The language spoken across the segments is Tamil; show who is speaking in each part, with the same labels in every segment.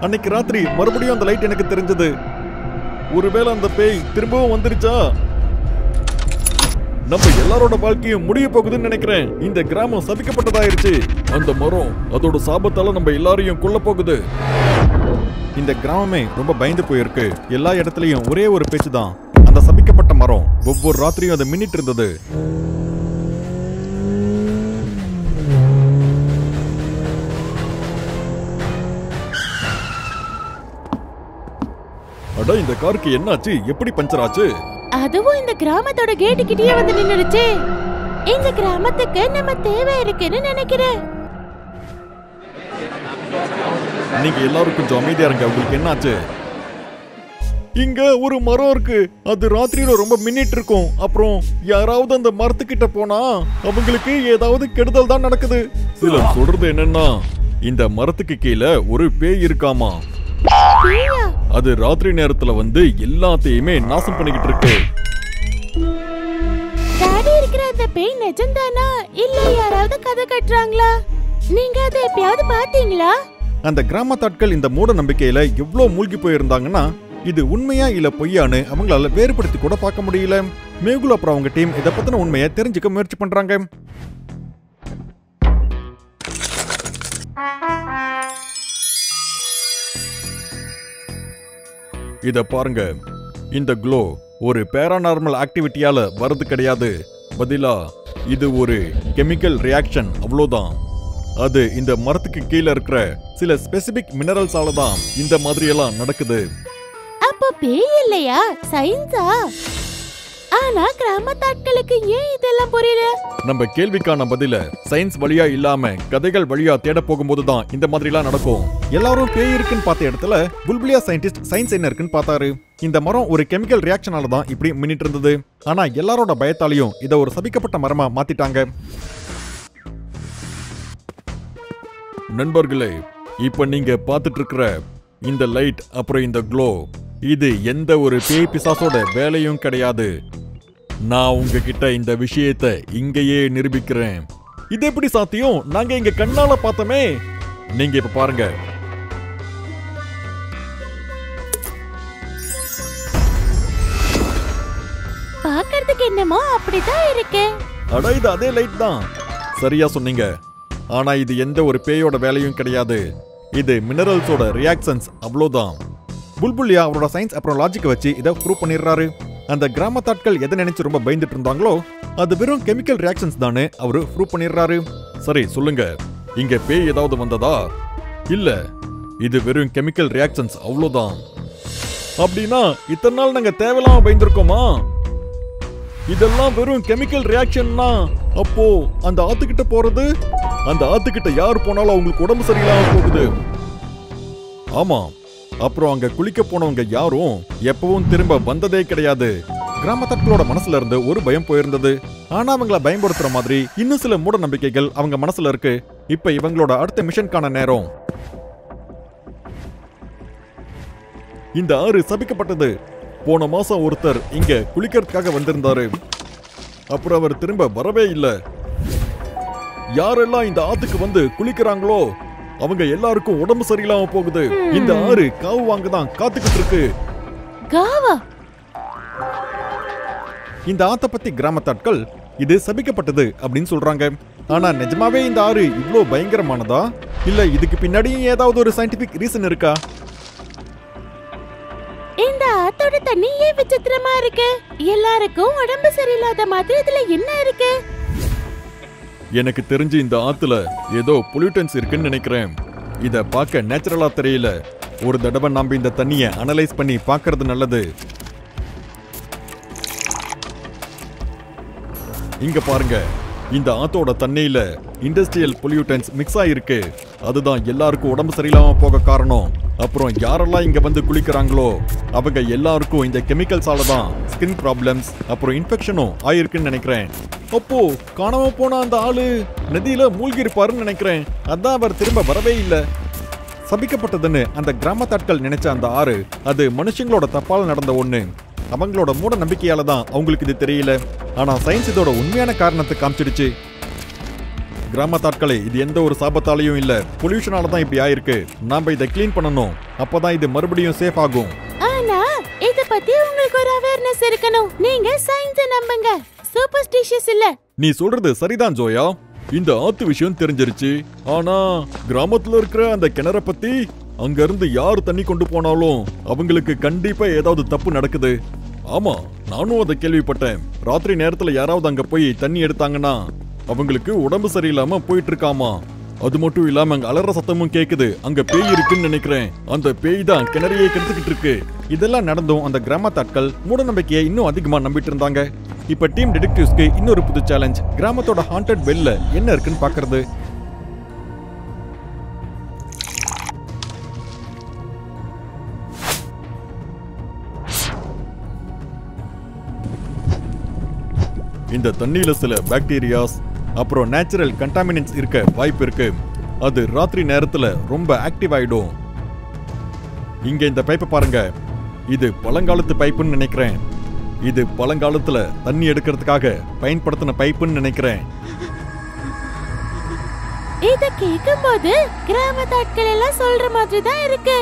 Speaker 1: அன்னைக்கு ராத்திரி மறுபடியும் அந்த லைட் எனக்கு தெரிஞ்சது. ஒருவேளை அந்த பேய் திரும்பவும் வந்துருச்சா? நம்ம எல்லாரோட வாழ்க்கையும் முடிய போகுதுன்னு நினைக்கிறேன். இந்த கிராமம் சபிக்கப்பட்டதாயிருச்சு. அந்த மரம் அதோட சாபத்தால நம்ம எல்லாரையும் கொல்ல போகுது. இந்த கிராமமே ரொம்ப பயந்து போயிருக்கு. எல்லா இடத்துலயும் ஒரே ஒரு பேச்சு தான். அந்த சபிக்கப்பட்ட மரம் ஒவ்வொரு ராத்திரியும் அதை மின்னிட்டு இருந்தது. அட, இந்த காருக்கு என்னாச்சு? எப்படி பஞ்சர் ஆச்சு?
Speaker 2: அதுவும் இந்த கிராமத்தோட கேட்டு கிட்டயே வந்து நின்னுடுச்சு. இந்த கிராமத்துக்கு நம்ம தேவை இருக்குன்னு நினைக்கிறேன்.
Speaker 1: நீங்க எல்லாரும் கொஞ்சம் அமைதியா இருங்க. உங்களுக்கு என்னாச்சு? இங்க ஒரு மரம் இருக்கு. அது ராத்திரியில ரொம்ப மின்னிட்டு இருக்கும். அப்புறம் யாராவது அந்த மரத்துக்கிட்ட போனா அவங்களுக்கு ஏதாவது கெடுதல் தான் நடக்குது. சிலர் சொல்றது என்னன்னா, இந்த மரத்துக்கு கீழே ஒரு பேய் இருக்காமா. அது ராத்திரி நேரத்துல வந்து எல்லாத்தையுமே நாசம் பண்ணிக்கிட்டு இருக்கு.
Speaker 2: டாடி இருக்கிற அந்த பேய் நிஜம்தானா இல்ல யாராவது கதை கட்டுறாங்களா? நீங்க அதை எப்பயாவது பாத்தீங்களா?
Speaker 1: அந்த கிராமத்தாட்கள் இந்த மூட நம்பிக்கையில எவ்வளவு மூழ்கி போயிருந்தாங்கன்னா, இது உண்மையா இல்ல பொய்யான்னு அவங்களால வேறுபடுத்தி கூட பார்க்க முடியல. மேகுல் அப்புறம் அவங்க டீம் இதை பத்தின உண்மையை தெரிஞ்சுக்க முயற்சி பண்றாங்க. இத பாருங்க. இந்த க்ளோ ஒரு பேராநார்மல் ஆக்டிவிட்டியால வரது கிடையாது. பதிலா இது ஒரு கெமிக்கல் ரியாக்ஷன், அவ்வளோதான். அது இந்த மரத்துக்கு கீழே இருக்கிற சில ஸ்பெசிபிக் மினரல்ஸால தான் இந்த மாதிரி எல்லாம் நடக்குது.
Speaker 2: அப்ப பேய் இல்லையா, சயின்ஸா? ஆனா கிராமத்தாட்களுக்கு ஏன் இதெல்லாம் புரியல?
Speaker 1: நம்ம கேள்விக்கான பதில சயின்ஸ் வழியா இல்லாம கதைகள் வழியா தேட போகும்போது தான் இந்த மாதிரி எல்லாம் நடக்கும். எல்லாரும் பேய் இருக்குன்னு பார்த்த இடத்துல புல்புலியா சயின்டிஸ்ட் சயின்ஸ் என்ன இருக்குன்னு பார்த்தாரு. இந்த மரம் ஒரு கெமிக்கல் ரியாக்ஷனால தான் இப்படி மின்னிட்டு இருந்தது. ஆனா எல்லாரோட பயத்தாலையும் இதை ஒரு சபிக்கப்பட்ட மரமா மாத்திட்டாங்க. நண்பர்களே, இப்ப நீங்க பார்த்துட்டு இருக்கிற இந்த லைட் அப்புறம் இந்த க்ளோ, இது எந்த ஒரு பேய் பிசாசோட வேலையும் கிடையாது. நான் உங்ககிட்ட இந்த விஷயத்தை இங்கேயே நிரூபிக்கிறேன். இது எப்படி சாத்தியம்? நாங்க இங்க கண்ணால பார்த்தோமே. நீங்க இப்ப பாருங்க.
Speaker 2: பார்க்கிறதுக்கு என்னமோ அப்படிதான் இருக்கு.
Speaker 1: அட, இது அதே லைட் தான். சரியா சொன்னீங்க. ஆனா இது எந்த ஒரு பேயோட வேலையும் கிடையாது. இது மினரல்ஸோட ரியாக்ஷன்ஸ், அவ்வளோதான். புல்புலியா அவரோட சயின்ஸ் அப்புறம் லாஜிக்கை வச்சு இதை ப்ரூவ் பண்ணிடுறாரு. அந்த கிராமத்தாட்கள் எதை நினைச்சு ரொம்ப பயந்துட்டு இருந்தாங்களோ அது வெறும் கெமிக்கல் ரியாக்ஷன்ஸ் தானே அவரு ப்ரூவ் பண்ணிடுறாரு. சரி சொல்லுங்க, இங்க பேய் ஏதாவது வந்ததா? இல்ல, இது வெறும் கெமிக்கல் ரியாக்ஷன்ஸ், அவ்வளோதான். அப்படின்னா இத்தனை நாள் நாங்க தேவையில்லாம பயந்துருக்கோமா? இதெல்லாம் வெறும் கெமிக்கல் ரியாக்ஷன்னா அப்போ அந்த ஆத்துக்கிட்ட போறது, அந்த ஆத்துக்கிட்ட யார் போனாலும் அவங்களுக்கு உடம்பு சரியில்லாம போகுது. ஆமா, அப்புறம் அங்க குளிக்க போனவங்க யாரும் எப்பவும் திரும்ப வந்ததே கிடையாது. கிராமத்தாட்களோட மனசுல இருந்து ஒரு பயம் போயிருந்தது. ஆனா அவங்கள பயன்படுத்துற மாதிரி இன்னும் சில மூட நம்பிக்கைகள் அவங்க மனசுல இருக்கு. இப்ப இவங்களோட அடுத்த மிஷனுக்கான நேரம். இந்த ஆறு சபிக்கப்பட்டது. போன மாசம் ஒருத்தர் இங்க குளிக்கிறதுக்காக வந்திருந்தாரு. அப்புறம் அவர் திரும்ப வரவே இல்லை. யாரெல்லாம் இந்த ஆத்துக்கு வந்து குளிக்கிறாங்களோ அவங்க எல்லாருக்கும் உடம்பு சரியில்லாம போகுது. இந்த ஆறு காவு வாங்க தான் காத்துக்கிட்டு இருக்கு.
Speaker 2: காவா?
Speaker 1: இந்த ஆத்த பத்தி கிராமத்தாட்கள் இது சபிக்கப்பட்டது அப்படின்னு சொல்றாங்க. ஆனா நிஜமாவே இந்த ஆறு இவ்ளோ பயங்கரமானதா? இல்ல இதுக்கு பின்னாடியும் ஏதாவது ஒரு சயின்டிபிக் ரீசன் இருக்கா?
Speaker 2: இந்த ஆத்தோட தண்ணி ஏன் விசித்திரமா இருக்கு? எல்லாருக்கும் உடம்பு சரியில்லாத மாதிரி இதுல என்ன இருக்கு?
Speaker 1: எனக்கு தெரிஞ்சு இந்த ஆத்துல ஏதோ பொல்யூட்டன்ஸ் இருக்குன்னு நினைக்கிறேன். இத பார்க்க நேச்சுரலா தெரியல. ஒரு தடவை நாம இந்த தண்ணியை அனலைஸ் பண்ணி பார்க்கிறது நல்லது. இங்க பாருங்க, இந்த ஆத்தோட தண்ணியில இண்டஸ்ட்ரியல் பொல்யூட்டன்ஸ் மிக்ஸ் ஆயிருக்கு. அதுதான் எல்லாருக்கும் உடம்பு சரியில்லாம போக காரணம். அப்புறம் யாரெல்லாம் இங்க வந்து குளிக்கிறாங்களோ அவங்க எல்லாருக்கும் இந்த கெமிக்கல்ஸால தான் ஸ்கின் ப்ராப்ளம்ஸ் அப்புறம் இன்ஃபெக்ஷனும் ஆயிருக்குன்னு நினைக்கிறேன். அப்போ காணாம போன அந்த ஆளு நதியில மூழ்கி இருப்பாருன்னு நினைக்கிறேன். அதான் அவர் திரும்ப வரவே இல்லை. சபிக்கப்பட்டதுன்னு அந்த கிராமத்தாட்கள் நினைச்ச அந்த ஆறு அது மனுஷங்களோட தப்பால நடந்த ஒண்ணு. அவங்களோட மூட நம்பிக்கையால தான் அவங்களுக்கு இது தெரியல. ஆனா சயின்ஸ் இதோட உண்மையான காரணத்தை காமிச்சிடுச்சு. கிராமத்தாட்களே, இது எந்த ஒரு சாபத்தாலையும் இல்ல, பொல்யூஷனால தான் இப்படி ஆயிருக்கு. நாம இதை கிளீன் பண்ணணும், அப்பதான் இது மறுபடியும் சேஃப் ஆகும்.
Speaker 2: ஆனா இத பத்தி உங்களுக்கு ஒரு அவேர்னஸ் இருக்கணும். நீங்க சயின்ஸை நம்புங்க, சூப்பர்ஸ்டிஷியஸ் இல்ல.
Speaker 1: நீ சொல்றது சரிதான் ஜோயா. இந்த ஆத்து விஷயம் தெரிஞ்சிருச்சு. ஆனா கிராமத்துல இருக்கிற அந்த கிணற பத்தி, அங்க இருந்து யார் தண்ணி கொண்டு போனாலும் அவங்களுக்கு கண்டிப்பா ஏதாவது தப்பு நடக்குது. ஆமா, நானும் அதை கேள்விப்பட்டேன். ராத்திரி நேரத்துல யாராவது அங்க போய் தண்ணி எடுத்தாங்கன்னா அவங்களுக்கு உடம்பு சரியில்லாம போயிட்டு இருக்காமா. அது மட்டும் இல்லாம அங்க அலற சத்தமும் கேக்குது. அங்க பேய் இருக்குன்னு நினைக்கிறேன். அந்த பேய் தான் கிணறையே கெடுத்துக்கிட்டு இருக்கு. இதெல்லாம் நடந்தும் அந்த கிராமத்தாட்கள் மூட நம்பிக்கையை இன்னும் அதிகமா நம்பிட்டு இருந்தாங்க. இப்ப டீம் டிடெக்டிவ்ஸ்க்கு இன்னொரு புது சேலஞ்ச். கிராமத்தோட ஹாண்டட் வெல்ல என்ன இருக்குன்னு பாக்குறது. இந்த தண்ணியில சில பாக்டீரியாஸ் அப்புறம் நேச்சுரல் கண்டாமினன்ட்ஸ் இருக்க வாய்ப்பு இருக்கு. அது ராத்திரி நேரத்துல ரொம்ப ஆக்டிவ் ஆயிடும். இங்க இந்த பைப்பை பாருங்க. இது பழங்காலத்து பைப்புன்னு நினைக்கிறேன். இது பழங்காலத்துல தண்ணி எடுக்கிறதுக்காக பயன்படுத்தின பைப்புன்னு நினைக்கிறேன்.
Speaker 2: இத கேக்கும்போது கிராமத்தாட்கள் எல்லாம் சொல்ற மாதிரி தான் இருக்கு.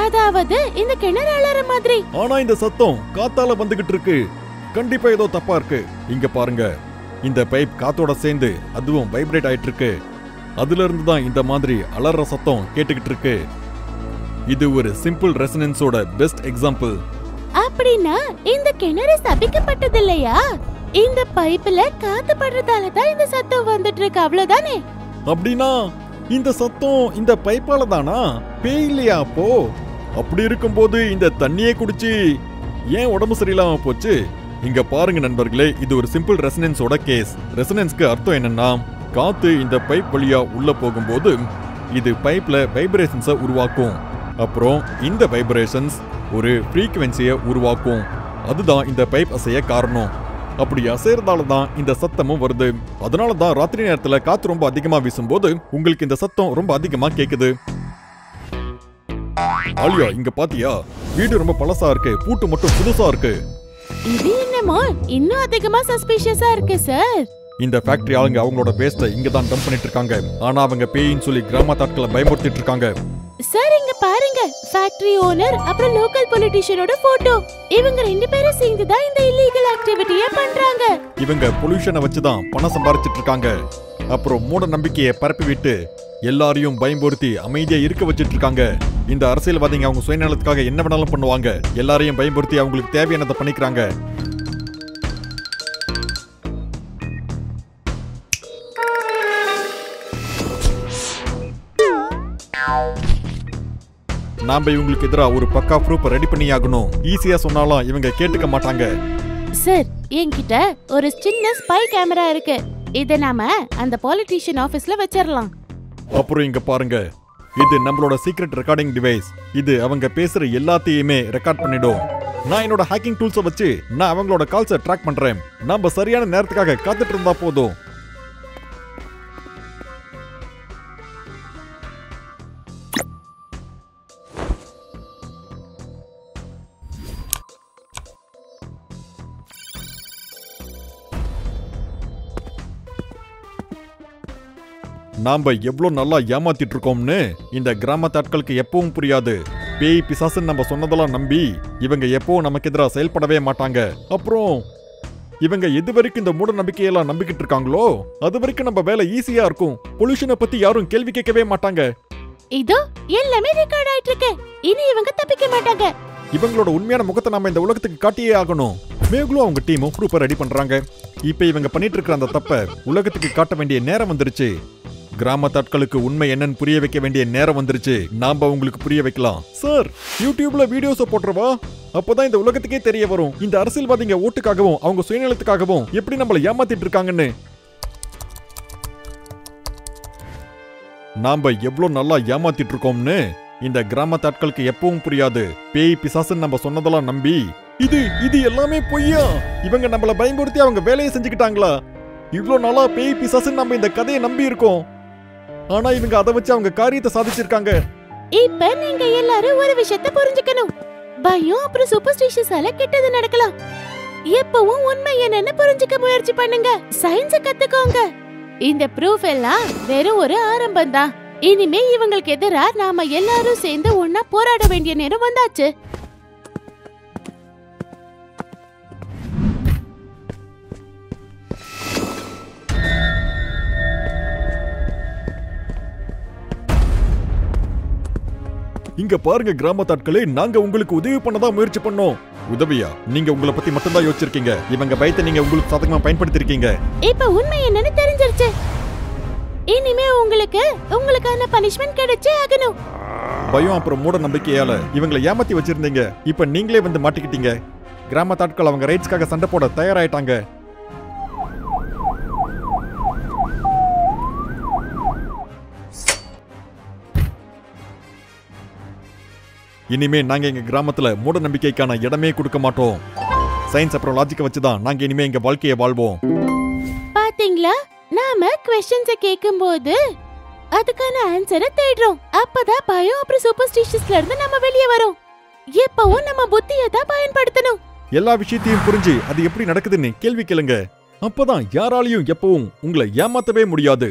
Speaker 2: அதாவது இந்த கிணறு அலற மாதிரி.
Speaker 1: ஆனா இந்த சத்தம் காத்தால வந்துகிட்டு இருக்கு. கண்டிப்பா ஏதோ தப்பா இருக்கு. இங்க பாருங்க, இந்த பைப் காத்தோட சேர்ந்து அதுவும் வைப்ரேட் ஆயிட்டு இருக்கு. அதுல இருந்து தான் இந்த மாதிரி அலற சத்தம் கேட்டுக்கிட்டு இருக்கு. இது ஒரு சிம்பிள் ரெசனன்ஸோட பெஸ்ட் எக்ஸாம்பிள்.
Speaker 2: அப்படின்னா இந்த கிணறு சபிக்கப்பட்டது இல்லையா? இந்த பைப்ல காத்து படுறதால தான் இந்த சத்தம் வந்துட்டு இருக்கு, அவ்வளவுதானே?
Speaker 1: அப்படின்னா இந்த சத்தம் இந்த பைப்பால தானா? பேய் இல்லையா அப்போ? அப்படி இருக்கும்போது இந்த தண்ணியை குடிச்சு ஏன் உடம்பு சரியில்லாம போச்சு? இங்க பாருங்க நண்பர்களே, இது ஒரு சிம்பிள் ரெசனன்ஸோட கேஸ். ரெசனன்ஸ்க்கு அர்த்தம் என்னன்னா, காத்து இந்த பைப் வழியா உள்ள போகும்போது இது பைப்ல வைப்ரேஷன்ஸை உருவாக்கும். அப்புறம் இந்த வைப்ரேஷன்ஸ் ஒரு ஃப்ரீக்வென்சியை உருவாக்கும். அதுதான் இந்த பைப் அசைய காரணம். அப்படி அசைறதால தான் இந்த சத்தமும் வருது. அதனால தான் ராத்திரி நேரத்துல காத்து ரொம்ப அதிகமா வீசும்போது உங்களுக்கு இந்த சத்தம் ரொம்ப அதிகமா கேக்குது. ஆலியா, இங்க பாத்தியா? வீடு ரொம்ப பழசா இருக்கு, பூட்டு மட்டும் புதுசா இருக்கு.
Speaker 2: இது என்னமோ இன்னும் அதிகமா சஸ்பிஷியஸா இருக்கு சார்.
Speaker 1: இந்த ஃபேக்டரி ஆளுங்க அவங்களோட வேஸ்ட்டை இங்க தான் டம்ப் பண்ணிட்டு இருக்காங்க. ஆனா அவங்க பேயின்னு சொல்லி கிராமத்தாட்களை பயமுறுத்திட்டு இருக்காங்க.
Speaker 2: சார் இங்க பாருங்க, ஃபேக்டரி ஓனர் அப்புறம் லோக்கல் பொலிட்டிஷியனோட போட்டோ. இவங்க ரெண்டு பேரும் சேர்ந்து தான் இந்த இல்லீகல் ஆக்டிவிட்டியை பண்றாங்க. இவங்க பொல்யூஷனை வச்சு தான் பணம் சம்பாரிச்சிட்டு இருக்காங்க. அப்புறம் மூட நம்பிக்கையை பரப்பி விட்டு எல்லாரையும் பயமுறுத்தி அமைதியா இருக்க வச்சிட்டு இருக்காங்க. இந்த அரசியல்வாதிங்க அவங்க சுயநலத்துக்காக என்ன வேணாலும் பண்ணுவாங்க. எல்லாரையும் பயமுறுத்தி அவங்களுக்கு தேவையானதை பண்ணிக்கிறாங்க. நாம இவங்களுக்கு எதிராக ஒரு பக்கா ப்ரூஃப் ரெடி பண்ணி ஆகணும். ஈஸியா சொன்னாலும் இவங்க கேட்டுக்க மாட்டாங்க. சார், என்கிட்ட ஒரு சின்ன ஸ்பை கேமரா இருக்கு. இத நாம அந்த பொலிட்டிஷியன் ஆபீஸ்ல வச்சிரலாம். அப்புறம் இங்க பாருங்க, இது நம்மளோட சீக்ரெட் ரெக்கார்டிங் டிவைஸ். இது அவங்க பேசுற எல்லாத்தையுமே ரெக்கார்ட் பண்ணிடும். நான் என்னோட ஹேக்கிங் டூல்ஸை வச்சு நான் அவங்களோட கால்ஸை ட்ராக் பண்றேன். நாம சரியான நேரத்துக்காக காத்துட்டு இருந்தா போதும். நாம எவ்வளவு நல்லா ஏமாத்திட்டு இருக்கோம்னு இந்த கிராமத்தாட்களுக்கு எப்பவும் புரியாது. பேய் பிசாசுன்னு நம்ம சொன்னதெல்லாம் நம்பி இவங்க எப்பவும் நமக்கு எதிராக செயல்படவே மாட்டாங்க. அப்புறம் இவங்க எது வரைக்கும் இந்த மூட நம்பிக்கையெல்லாம் நம்பிக்கிட்டு இருக்காங்களோ அது வரைக்கும் நம்ம வேலை ஈஸியா இருக்கும். பொல்யூஷனை பத்தி யாரும் கேள்வி கேட்கவே மாட்டாங்க. இதோ எல்லாமே ரெக்கார்ட் ஆயிட்டு இருக்கு. இனி இவங்க தப்பிக்க மாட்டாங்க. இவங்களோட உண்மையான முகத்தை நாம இந்த உலகத்துக்கு காட்டியே ஆகணும். மேலும் அவங்க டீமும் ப்ரூஃபை ரெடி பண்றாங்க. இப்ப இவங்க பண்ணிட்டு இருக்கிற அந்த தப்ப உலகத்துக்கு காட்ட வேண்டிய நேரம் வந்துருச்சு. கிராமத்தாட்களுக்கு உண்மை என்னன்னு புரிய வைக்க வேண்டிய நேரம் வந்துருச்சு. நாம உங்களுக்கு புரிய வைக்கலாம். சார், யூடியூப்ல வீடியோஸை போட்டுறவா? அப்பதான் இந்த உலகத்துக்கே தெரிய வரும் இந்த அரசியல்வாதிங்க ஓட்டுக்காகவும் அவங்க சுயநலத்துக்காகவும் எப்படி நம்மள ஏமாத்திட்டு இருக்காங்கன்னு. நாம எவ்வளவு நல்லா ஏமாத்திட்டு இருக்கோம்னு இந்த கிராமத்தாட்களுக்கு எப்பவும் புரியாது. பேய் பிசாசுன்னு நம்ம சொன்னதெல்லாம் நம்பி இது எல்லாமே பொய்யா? இவங்க நம்மள பயமுறுத்தி அவங்க வேலையை செஞ்சுக்கிட்டாங்களா? இவ்வளவு நாளா பேய் பிசாசுன்னு நம்ம இந்த கதையை நம்பி இருக்கோம். ஆனா இவங்க அதை வச்சு அவங்க காரியத்தை சாதிச்சிருக்காங்க. இப்ப நீங்க எல்லாரும் ஒரு விஷயத்தை புரிஞ்சுக்கணும். பயம் அப்புறம் சூப்பர்ஸ்டிஷியஸால கெட்டது நடக்கலாம். எப்பவும் உண்மை என்னன்னு புரிஞ்சுக்க முயற்சி பண்ணுங்க. சயின்ஸை கத்துக்கோங்க.
Speaker 3: இந்த ப்ரூஃப் எல்லாம் வெறும் ஒரு ஆரம்பம் தான். இனிமே இவங்களுக்கு எதிரா நாம எல்லாரும் சேர்ந்து ஒன்னா போராட வேண்டிய நேரம் வந்தாச்சு.
Speaker 1: இங்க பாருங்க கிராமத்தாட்களே, நாங்க உங்களுக்கு உதவி பண்ணதான் முயற்சி பண்ணோம். உதவியா? நீங்க உங்களை பத்தி மட்டும்தான் யோசிச்சிருக்கீங்க. இவங்க பயத்தை நீங்க உங்களுக்கு சாதகமா பயன்படுத்திருக்கீங்க.
Speaker 3: இப்ப உண்மை என்னன்னு தெரிஞ்சிருச்சு. இனிமே உங்களுக்கான பனிஷ்மெண்ட் கிடைச்சே ஆகணும்.
Speaker 1: பயம் அப்புறம் மூட நம்பிக்கையால இவங்களை ஏமாத்தி வச்சிருந்தீங்க. இப்ப நீங்களே வந்து மாட்டிக்கிட்டீங்க. கிராமத்தாட்கள் அவங்க ரைட்ஸ்க்காக சண்டை போட தயாராயிட்டாங்க. இனிமே நாங்க எங்க கிராமத்துல மூட நம்பிக்கைக்கான இடமே கொடுக்க மாட்டோம். சயின்ஸ் அப்புறம் லாஜிக்கை வச்சுதான் நாங்க இனிமே எங்க வாழ்க்கையை வாழ்வோம்.
Speaker 3: பாத்தீங்களா, நாம क्वेश्चंस கேக்கும்போது அதுக்கான ஆன்சரை தேடுறோம். அப்பதான் பயம் அப்புறம் சூப்பர்ஸ்டிஷியஸ்ல இருந்து நம்ம வெளியே வரோம். எப்பவும் நம்ம புத்தியை தான் பயன்படுத்தணும்.
Speaker 1: எல்லா விஷயத்தையும் புரிஞ்சு அது எப்படி நடக்குதுன்னு கேள்வி கேளுங்க. அப்பதான் யாராலையும் எப்பவும் உங்களை ஏமாத்தவே முடியாது.